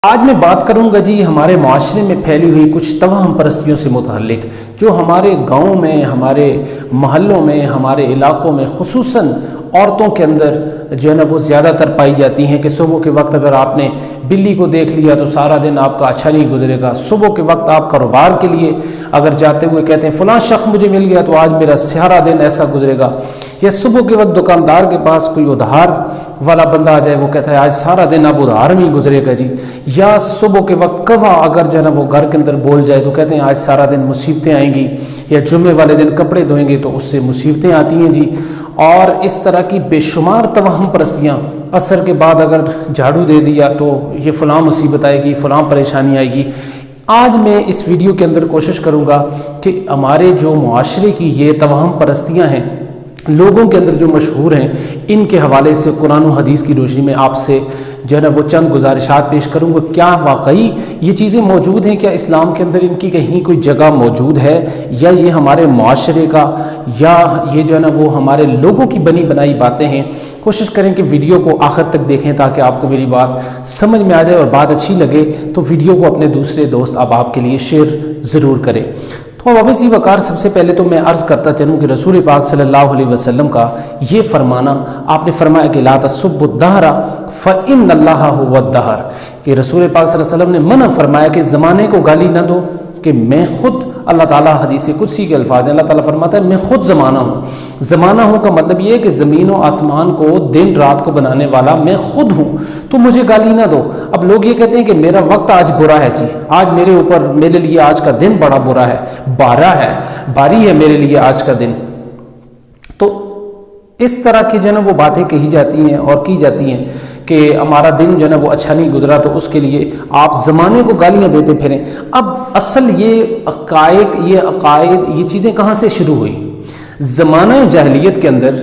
آج میں بات کروں گا جی ہمارے معاشرے میں پھیلی ہوئی کچھ توہم پرستیوں سے متعلق، جو ہمارے گاؤں میں، ہمارے محلوں میں، ہمارے علاقوں میں خصوصاً عورتوں کے اندر جو ہے نا وہ زیادہ تر پائی جاتی ہیں کہ صبح کے وقت اگر آپ نے بلی کو دیکھ لیا تو سارا دن آپ کا اچھا نہیں گزرے گا۔ صبح کے وقت آپ کاروبار کے لیے اگر جاتے ہوئے کہتے ہیں فلاں شخص مجھے مل گیا تو آج میرا سارا دن ایسا گزرے گا، یا صبح کے وقت دکاندار کے پاس کوئی ادھار والا بندہ آ جائے، وہ کہتا ہے آج سارا دن اب ادھار میں ہی گزرے گا جی، یا صبح کے وقت کوا اگر جو ہے نا وہ گھر کے اندر بول جائے تو کہتے ہیں آج سارا دن مصیبتیں آئیں گی، یا جمعے والے دن کپڑے دھوئیں گے تو اس سے مصیبتیں آتی ہیں جی۔ اور اس طرح کی بے شمار توہم پرستیاں، عصر کے بعد اگر جھاڑو دے دیا تو یہ فلاں مصیبت آئے گی، فلاں پریشانی آئے گی۔ آج میں اس ویڈیو کے اندر کوشش کروں گا کہ ہمارے جو معاشرے کی یہ توہم پرستیاں ہیں، لوگوں کے اندر جو مشہور ہیں، ان کے حوالے سے قرآن و حدیث کی روشنی میں آپ سے جو ہے نا وہ چند گزارشات پیش کروں گا۔ کیا واقعی یہ چیزیں موجود ہیں؟ کیا اسلام کے اندر ان کی کہیں کوئی جگہ موجود ہے، یا یہ ہمارے معاشرے کا، یا یہ جو ہے نا وہ ہمارے لوگوں کی بنی بنائی باتیں ہیں؟ کوشش کریں کہ ویڈیو کو آخر تک دیکھیں تاکہ آپ کو میری بات سمجھ میں آ جائے، اور بات اچھی لگے تو ویڈیو کو اپنے دوسرے دوست آپ کے لیے شیئر ضرور کریں۔ تو اب اسی وقار سب سے پہلے تو میں عرض کرتا چلوں کہ رسول پاک صلی اللہ علیہ وسلم کا یہ فرمانا، آپ نے فرمایا کہ لا تسبوا الدہر فإن اللہ هو الدہر، کہ رسول پاک صلی اللہ علیہ وسلم نے منع فرمایا کہ زمانے کو گالی نہ دو، کہ میں خود، اللہ تعالیٰ حدیث قدسی کے الفاظ ہیں، اللہ تعالیٰ فرماتا ہے میں خود زمانہ ہوں۔ زمانہ ہوں کا مطلب یہ ہے کہ زمین و آسمان کو، دن رات کو بنانے والا میں خود ہوں، تو مجھے گالی نہ دو۔ اب لوگ یہ کہتے ہیں کہ میرا وقت آج برا ہے جی، آج میرے اوپر، میرے لیے آج کا دن بڑا برا ہے، باری ہے میرے لیے آج کا دن۔ تو اس طرح کی جو ہے نا وہ باتیں کہی جاتی ہیں اور کی جاتی ہیں کہ ہمارا دن جو ہے نا وہ اچھا نہیں گزرا، تو اس کے لیے آپ زمانے کو گالیاں دیتے پھریں۔ اب اصل یہ عقائد یہ چیزیں کہاں سے شروع ہوئی؟ زمانہ جاہلیت کے اندر،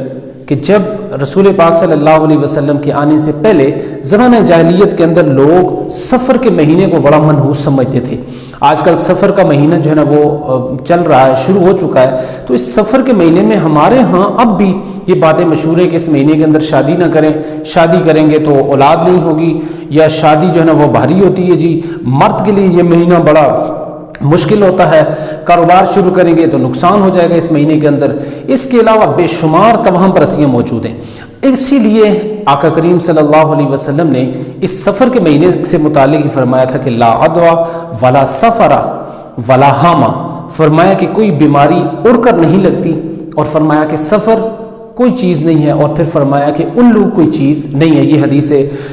کہ جب رسول پاک صلی اللہ علیہ وسلم کے آنے سے پہلے زمانہ جاہلیت کے اندر لوگ سفر کے مہینے کو بڑا منحوس سمجھتے تھے۔ آج کل سفر کا مہینہ جو ہے نا وہ چل رہا ہے، شروع ہو چکا ہے، تو اس سفر کے مہینے میں ہمارے ہاں اب بھی یہ باتیں مشہور ہیں کہ اس مہینے کے اندر شادی نہ کریں، شادی کریں گے تو اولاد نہیں ہوگی، یا شادی جو ہے نا وہ بھاری ہوتی ہے جی، مرد کے لیے یہ مہینہ بڑا مشکل ہوتا ہے، کاروبار شروع کریں گے تو نقصان ہو جائے گا اس مہینے کے اندر۔ اس کے علاوہ بے شمار توہم پرستیاں موجود ہیں۔ اسی لیے آقا کریم صلی اللہ علیہ وسلم نے اس سفر کے مہینے سے متعلق ہی فرمایا تھا کہ لا عدوى ولا سفر ولا حامہ، فرمایا کہ کوئی بیماری اڑ کر نہیں لگتی، اور فرمایا کہ سفر کوئی چیز نہیں ہے، اور پھر فرمایا کہ الو کوئی چیز نہیں ہے۔ یہ حدیث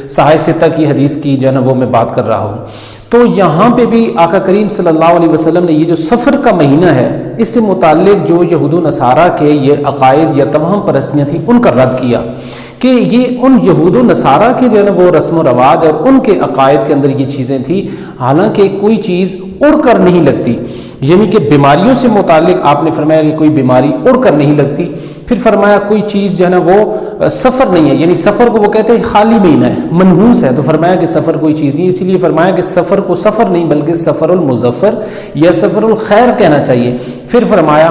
صحیح ستہ کی حدیث کی جو ہے نا وہ میں بات کر رہا ہوں۔ تو یہاں پہ بھی آقا کریم صلی اللہ علیہ وسلم نے یہ جو سفر کا مہینہ ہے، اس سے متعلق جو یہود و نصارہ کے یہ عقائد یا توہم پرستیاں تھیں، ان کا رد کیا کہ یہ ان یہود و نصارہ کے جو ہے نا وہ رسم و رواج اور ان کے عقائد کے اندر یہ چیزیں تھیں، حالانکہ کوئی چیز اڑ کر نہیں لگتی، یعنی کہ بیماریوں سے متعلق آپ نے فرمایا کہ کوئی بیماری اڑ کر نہیں لگتی۔ پھر فرمایا کوئی چیز جو ہے نا وہ سفر نہیں ہے، یعنی سفر کو وہ کہتے ہیں خالی مہینہ ہے، منحوس ہے، تو فرمایا کہ سفر کوئی چیز نہیں، اسی لیے فرمایا کہ سفر کو سفر نہیں بلکہ سفر المظفر یا سفر الخیر کہنا چاہیے۔ پھر فرمایا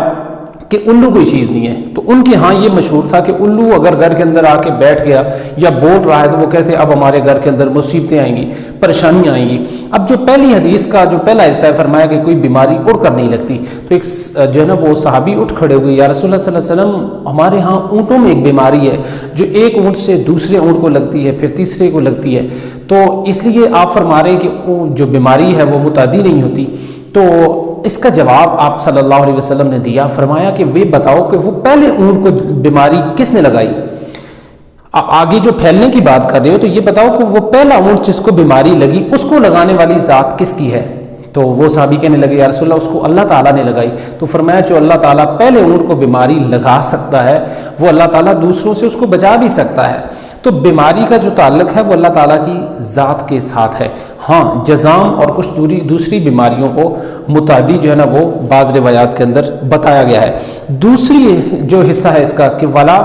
کہ الو کوئی چیز نہیں ہے، تو ان کے ہاں یہ مشہور تھا کہ الو اگر گھر کے اندر آ کے بیٹھ گیا یا بول رہا ہے تو وہ کہتے ہیں اب ہمارے گھر کے اندر مصیبتیں آئیں گی، پریشانیاں آئیں گی۔ اب جو پہلی حدیث کا جو پہلا حصہ ہے، فرمایا کہ کوئی بیماری اڑ کر نہیں لگتی، تو ایک جو ہے نا وہ صحابی اٹھ کھڑے ہوئے، یا رسول اللہ صلی اللہ علیہ وسلم ہمارے ہاں اونٹوں میں ایک بیماری ہے جو ایک اونٹ سے دوسرے اونٹ کو لگتی ہے، پھر تیسرے کو لگتی ہے، تو اس لیے آپ فرما رہے ہیں کہ جو بیماری ہے وہ متعدی نہیں ہوتی۔ تو اس کا جواب آپ صلی اللہ علیہ وسلم نے دیا، فرمایا کہ وہ بتاؤ کہ وہ پہلے اونٹ کو بیماری کس نے لگائی؟ آگے جو پھیلنے کی بات کر رہے ہو تو یہ بتاؤ کہ وہ پہلا اونٹ جس کو بیماری لگی اس کو لگانے والی ذات کس کی ہے؟ تو وہ صحابی کہنے لگے یا رسول اللہ اس کو اللہ تعالیٰ نے لگائی۔ تو فرمایا جو اللہ تعالیٰ پہلے اونٹ کو بیماری لگا سکتا ہے، وہ اللہ تعالیٰ دوسروں سے اس کو بچا بھی سکتا ہے۔ تو بیماری کا جو تعلق ہے وہ اللہ تعالیٰ کی ذات کے ساتھ ہے۔ ہاں جزام اور کچھ دوسری بیماریوں کو متعدی جو ہے نا وہ بعض روایات کے اندر بتایا گیا ہے۔ دوسری جو حصہ ہے اس کا کہ ولا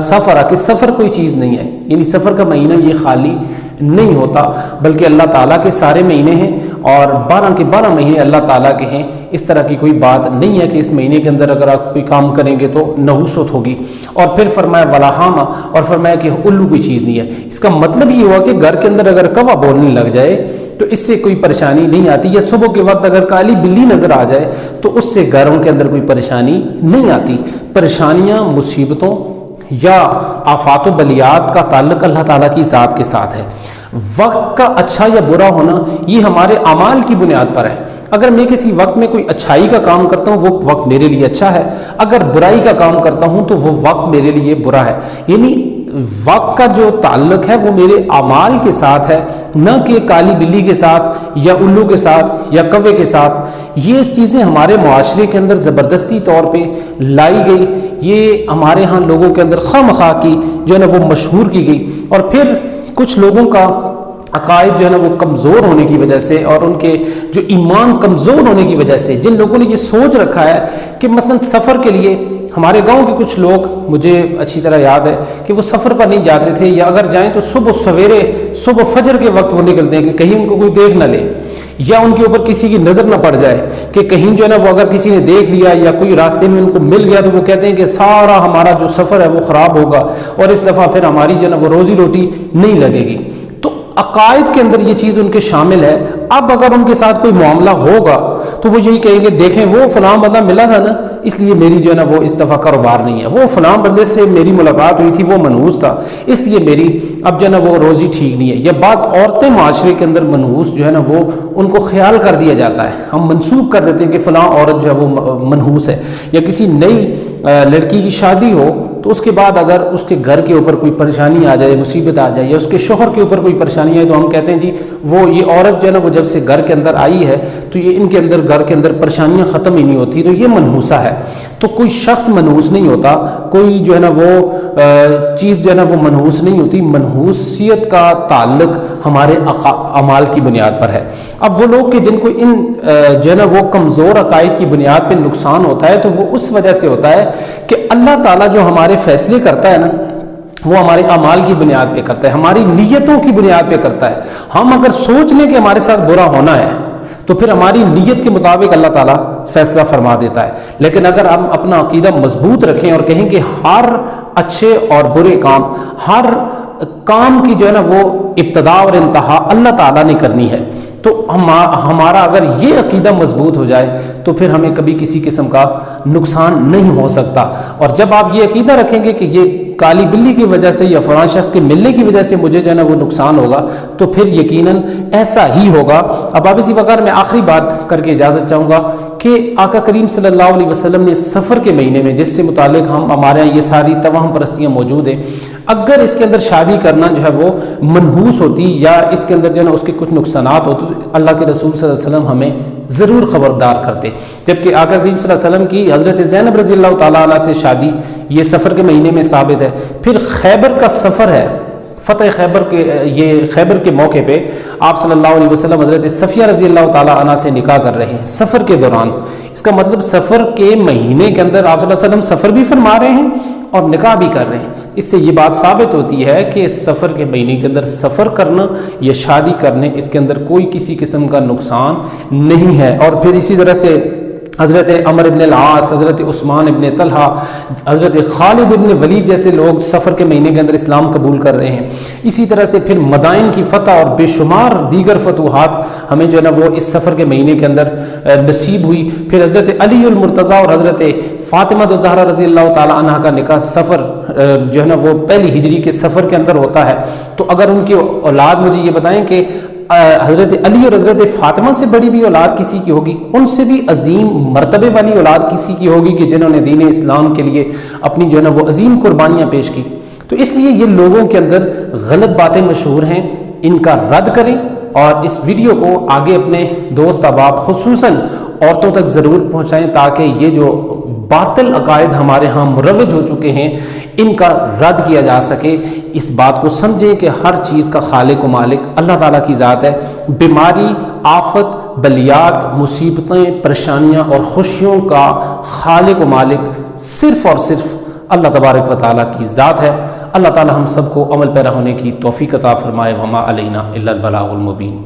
سفر، کہ سفر کوئی چیز نہیں ہے، یعنی سفر کا مہینہ یہ خالی نہیں ہوتا بلکہ اللہ تعالیٰ کے سارے مہینے ہیں، اور 12 کے 12 مہینے اللہ تعالیٰ کے ہیں. اس طرح کی کوئی بات نہیں ہے کہ اس مہینے کے اندر اگر آپ کوئی کام کریں گے تو نحوست ہوگی. اور پھر فرمایا ولاحامہ، اور فرمایا کہ الو کوئی چیز نہیں ہے. اس کا مطلب یہ ہوا کہ گھر کے اندر اگر کوا بولنے لگ جائے تو اس سے کوئی پریشانی نہیں آتی، یا صبح کے وقت اگر کالی بلی نظر آ جائے تو اس سے گھروں کے اندر کوئی پریشانی نہیں آتی. پریشانیاں، مصیبتوں یا آفات و بلیات کا تعلق اللہ تعالیٰ کی ذات کے ساتھ ہے. وقت کا اچھا یا برا ہونا یہ ہمارے اعمال کی بنیاد پر ہے. اگر میں کسی وقت میں کوئی اچھائی کا کام کرتا ہوں وہ وقت میرے لیے اچھا ہے، اگر برائی کا کام کرتا ہوں تو وہ وقت میرے لیے برا ہے. یعنی وقت کا جو تعلق ہے وہ میرے اعمال کے ساتھ ہے، نہ کہ کالی بلی کے ساتھ یا الو کے ساتھ یا کوے کے ساتھ. یہ چیزیں ہمارے معاشرے کے اندر زبردستی طور پہ لائی گئی، یہ ہمارے ہاں لوگوں کے اندر خواہ مخواہ کی جو ہے نا وہ مشہور کی گئی. اور پھر کچھ لوگوں کا عقائد جو ہے نا وہ کمزور ہونے کی وجہ سے اور ان کے جو ایمان کمزور ہونے کی وجہ سے، جن لوگوں نے یہ سوچ رکھا ہے کہ مثلا سفر کے لیے، ہمارے گاؤں کے کچھ لوگ مجھے اچھی طرح یاد ہے کہ وہ سفر پر نہیں جاتے تھے، یا اگر جائیں تو صبح فجر کے وقت وہ نکلتے ہیں کہ کہیں ان کو کوئی دیکھ نہ لے، یا ان کے اوپر کسی کی نظر نہ پڑ جائے کہ کہیں جو ہے نا وہ اگر کسی نے دیکھ لیا یا کوئی راستے میں ان کو مل گیا تو وہ کہتے ہیں کہ سارا ہمارا جو سفر ہے وہ خراب ہوگا اور اس دفعہ پھر ہماری جو ہے نا وہ روزی روٹی نہیں لگے گی. تو عقائد کے اندر یہ چیز ان کے شامل ہے. اب اگر ان کے ساتھ کوئی معاملہ ہوگا تو وہ یہی کہیں گے دیکھیں وہ فلاں بندہ ملا تھا نا، اس لیے میری جو ہے نا وہ اس دفعہ کاروبار نہیں ہے، وہ فلاں بندے سے میری ملاقات ہوئی تھی وہ منحوس تھا اس لیے میری اب جو ہے نا وہ روزی ٹھیک نہیں ہے. یا بعض عورتیں معاشرے کے اندر منحوس جو ہے نا وہ ان کو خیال کر دیا جاتا ہے، ہم منسوخ کر دیتے ہیں کہ فلاں عورت جو ہے وہ منحوس ہے. یا کسی نئی لڑکی کی شادی ہو تو اس کے بعد اگر اس کے گھر کے اوپر کوئی پریشانی آ جائے، مصیبت آ جائے، یا اس کے شوہر کے اوپر کوئی پریشانی آئے تو ہم کہتے ہیں جی وہ یہ عورت جو ہے نا وہ جب سے گھر کے اندر آئی ہے تو یہ ان کے اندر گھر کے اندر پریشانیاں ختم ہی نہیں ہوتی، تو یہ منحوسہ ہے. تو کوئی شخص منحوس نہیں ہوتا، کوئی جو ہے نا وہ چیز جو ہے نا وہ منحوس نہیں ہوتی. منحوسیت کا تعلق ہمارے اعمال کی بنیاد پر ہے. اب وہ لوگ کہ جن کو ان جو ہے نا وہ کمزور عقائد کی بنیاد پہ نقصان ہوتا ہے تو وہ اس وجہ سے ہوتا ہے کہ اللہ تعالیٰ جو ہمارے فیصلے کرتا ہے نا وہ ہمارے اعمال کی بنیاد پہ کرتا ہے، ہماری نیتوں کی بنیاد پہ کرتا ہے. ہم اگر سوچ لیں کہ ہمارے ساتھ برا ہونا ہے تو پھر ہماری نیت کے مطابق اللہ تعالیٰ فیصلہ فرما دیتا ہے. لیکن اگر ہم اپنا عقیدہ مضبوط رکھیں اور کہیں کہ ہر اچھے اور برے کام، ہر کام کی جو ہے نا وہ ابتدا اور انتہا اللہ تعالیٰ نے کرنی ہے، تو ہمارا اگر یہ عقیدہ مضبوط ہو جائے تو پھر ہمیں کبھی کسی قسم کا نقصان نہیں ہو سکتا. اور جب آپ یہ عقیدہ رکھیں گے کہ یہ کالی بلی کی وجہ سے یا فلاں شخص کے ملنے کی وجہ سے مجھے جو ہے نا وہ نقصان ہوگا تو پھر یقیناً ایسا ہی ہوگا. اب آپ اسی وقت میں آخری بات کر کے اجازت چاہوں گا کہ آقا کریم صلی اللہ علیہ وسلم نے سفر کے مہینے میں، جس سے متعلق ہمارے یہاں یہ ساری توہم پرستیاں موجود ہیں، اگر اس کے اندر شادی کرنا جو ہے وہ منحوس ہوتی یا اس کے اندر جو ہے نا اس کے کچھ نقصانات ہوتے تو اللہ کے رسول صلی اللہ علیہ وسلم ہمیں ضرور خبردار کرتے. جبکہ آقا کریم صلی اللہ علیہ وسلم کی حضرت زینب رضی اللہ تعالیٰ عنہ سے شادی یہ سفر کے مہینے میں ثابت ہے. پھر خیبر کا سفر ہے، فتح خیبر کے موقع پہ آپ صلی اللہ علیہ وسلم حضرت صفیہ رضی اللہ تعالیٰ عنہ سے نکاح کر رہے ہیں سفر کے دوران. اس کا مطلب سفر کے مہینے کے اندر آپ صلی اللہ علیہ وسلم سفر بھی فرما رہے ہیں اور نکاح بھی کر رہے ہیں. اس سے یہ بات ثابت ہوتی ہے کہ سفر کے مہینے کے اندر سفر کرنا یا شادی کرنے اس کے اندر کوئی کسی قسم کا نقصان نہیں ہے. اور پھر اسی طرح سے حضرت عمر ابن العاص، حضرت عثمان ابن طلحہ، حضرت خالد ابن ولید جیسے لوگ سفر کے مہینے کے اندر اسلام قبول کر رہے ہیں. اسی طرح سے پھر مدائن کی فتح اور بے شمار دیگر فتوحات ہمیں جو ہے نا وہ اس سفر کے مہینے کے اندر نصیب ہوئی. پھر حضرت علی المرتضیٰ اور حضرت فاطمہ الزہرا رضی اللہ تعالی عنہ کا نکاح سفر جو ہے نا وہ پہلی ہجری کے سفر کے اندر ہوتا ہے. تو اگر ان کی اولاد مجھے یہ بتائیں کہ حضرت علی اور حضرت فاطمہ سے بڑی بھی اولاد کسی کی ہوگی، ان سے بھی عظیم مرتبے والی اولاد کسی کی ہوگی کہ جنہوں نے دین اسلام کے لیے اپنی جو ہے نا وہ عظیم قربانیاں پیش کی. تو اس لیے یہ لوگوں کے اندر غلط باتیں مشہور ہیں، ان کا رد کریں اور اس ویڈیو کو آگے اپنے دوست احباب خصوصاً عورتوں تک ضرور پہنچائیں تاکہ یہ جو باطل عقائد ہمارے ہاں مروج ہو چکے ہیں ان کا رد کیا جا سکے. اس بات کو سمجھیں کہ ہر چیز کا خالق و مالک اللہ تعالیٰ کی ذات ہے. بیماری، آفت، بلیات، مصیبتیں، پریشانیاں اور خوشیوں کا خالق و مالک صرف اور صرف اللہ تبارک و تعالیٰ کی ذات ہے. اللہ تعالیٰ ہم سب کو عمل پیرا ہونے کی توفیق عطا فرمائے. وما علینا الا البلاغ المبین.